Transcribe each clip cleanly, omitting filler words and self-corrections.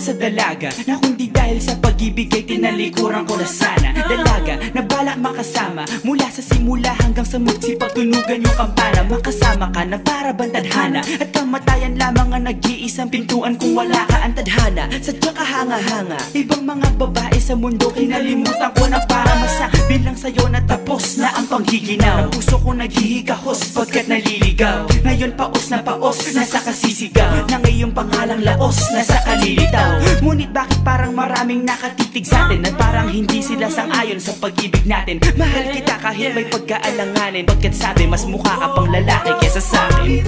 Sa dalaga na kundi dahil sa pag-ibig ay tinalikuran ko na sana. Dalaga na balak makasama mula sa simula hanggang sa magsipagtunugan yung kampana. Makasama ka na para bantadhana at kamatayan lamang ang nag-iisang pintuan kung wala ka ang tadhana. Sadya ka hanga-hanga, ibang mga babae sa mundo kinalimutan ko na para masabi lang sa'yo na tapos na ang panghiginaw. Ang puso ko naghihikahos pagkat naliligaw. Ngayon paos na paos, nasa kasisigaw na ngayong pangalang laos, nasa kalilitaw. Ngunit bakit parang maraming nakatitig sa atin at parang hindi sila sang-ayon sa pag-ibig natin? Mahal kita kahit may pagkaalanganin, pagkat sabi mas mukha ka pang lalaki kesa sa akin.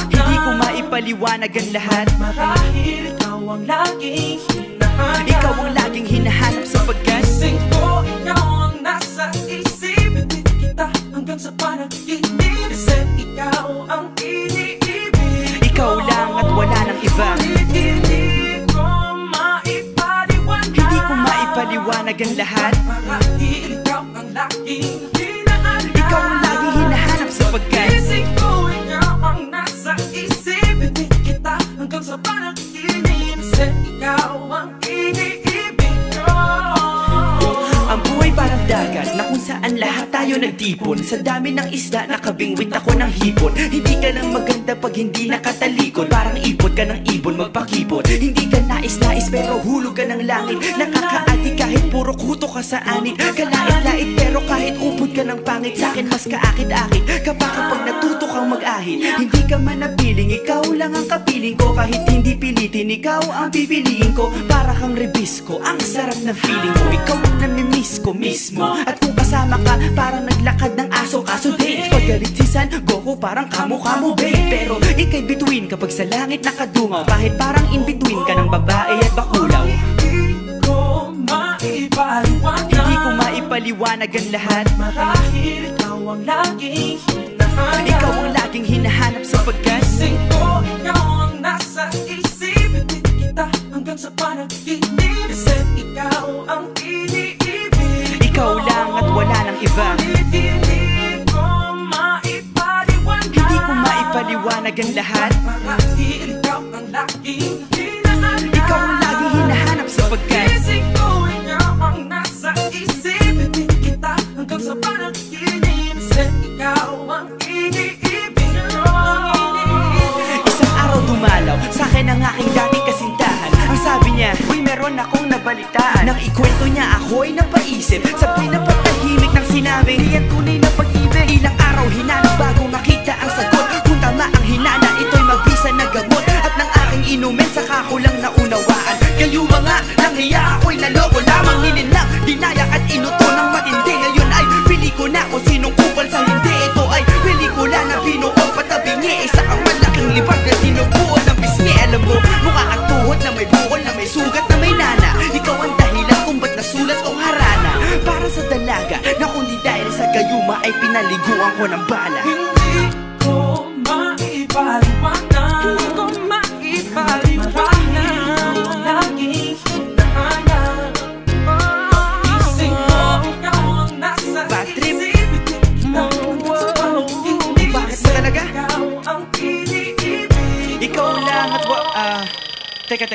Hindi ko maipaliwanag ang lahat, marahil ikaw ang laging hinahanap. Ikaw ang laging hinahanap sapagkat gising ko, ikaw ang nasa isip. Hindi kita hanggang sa panaginip, kasi ikaw ang iniibig. Ikaw lang at wala nang iba. Hindi ko maipaliwanag ang lahat, marahil ikaw ang laging hinahanap. Ikaw ang laging hinahanap sapagkat gising ko, ikaw ang nasa isip. Hindi kita hanggang sa panaginip, kasi ikaw ang iniibig ko. Ang buhay parang dagat na kung saan lahat tayo nagtipon. Sa dami ng isda nakabingwit ako ng hipon. Hindi ka lang maganda pag hindi nakatalikod. Parang ipot ka ng ibon magpakipot. Hindi ka nais-nais pero hulog ka ng langit. Nakakaati kahit puro kuto ka sa anit. Kalait-lait pero kahit upod ka ng pangit. Sa'kin mas kaakit-akit ka pa kapag natuto kang mag-ahit. Hindi ka man napiling, ikaw lang ang kapiling ko. Kahit hindi pilitin, ikaw ang pipiliin ko. Para kang rebisco, ang sarap ng feeling ko. Ikaw ang namimiss ko mismo. At kung kasama ka, parang naglakad ng aso. Kaso date, pag galit si San Goku, parang kamo-kamo babe. Pero ika'y bituin kapag sa langit nakadungaw. Kahit parang in-between ka ng babae at bakulaw. Hindi ko maipaliwanag ang lahat, marahil ikaw ang laging hinahanap. Ikaw ang laging hinahanap sapagkat gising ko, ikaw ang nasa isip. Hindi kita hanggang sa panaginip, kasi ikaw ang iniibig. Ikaw lang at wala nang iba. Hindi ko maipaliwanag ang lahat, marahil ikaw ang laging hinahanap. Ikaw ang laging hinahanap sapagkat gising ko, ikaw ang nasa isip. Hindi kita hanggang sa panaginip, kasi ikaw ang iniibig ko. Isang araw dumalaw sa'kin ang aking dating kasintahan. Ang sabi niya, uy meron akong nabalitaan. Nang ikwento niya ako'y napaisip. Sabay na patahimik nang sinabi, di yan tunay na pag-ibig. Ilang araw hinanap bago makita ang sagot. Kung tama ang hinana, ito'y mabisa na gamot. At nang aking inumin, saka ko lang naunawaan. Kayo mga nanghiya, ako'y naloko lamang. Nilinlang, dinayak at inuto ng matindi. Ngayon ay pili ko na kung sinong kupal sa hindi. Ito ay pelikula na binuong patabingi. Isa ang malaking libag na tinubuo ng bisngi. Alam mo, mukha kang tuhod na may bukol, na may sugat, na may nana. Ikaw ang dahilan kung ba't nasulat tong harana. Para sa dalaga na kundi dahil sa gayuma ay pinaliguan ko ng bala. Hindi ko maipaliwanag, hindi ko maipaliwanag. Laging hinahanap. Gising ko, ikaw ang nasa isip. Bakit ba talaga? Ikaw ang iniibig. Ikaw lang at teka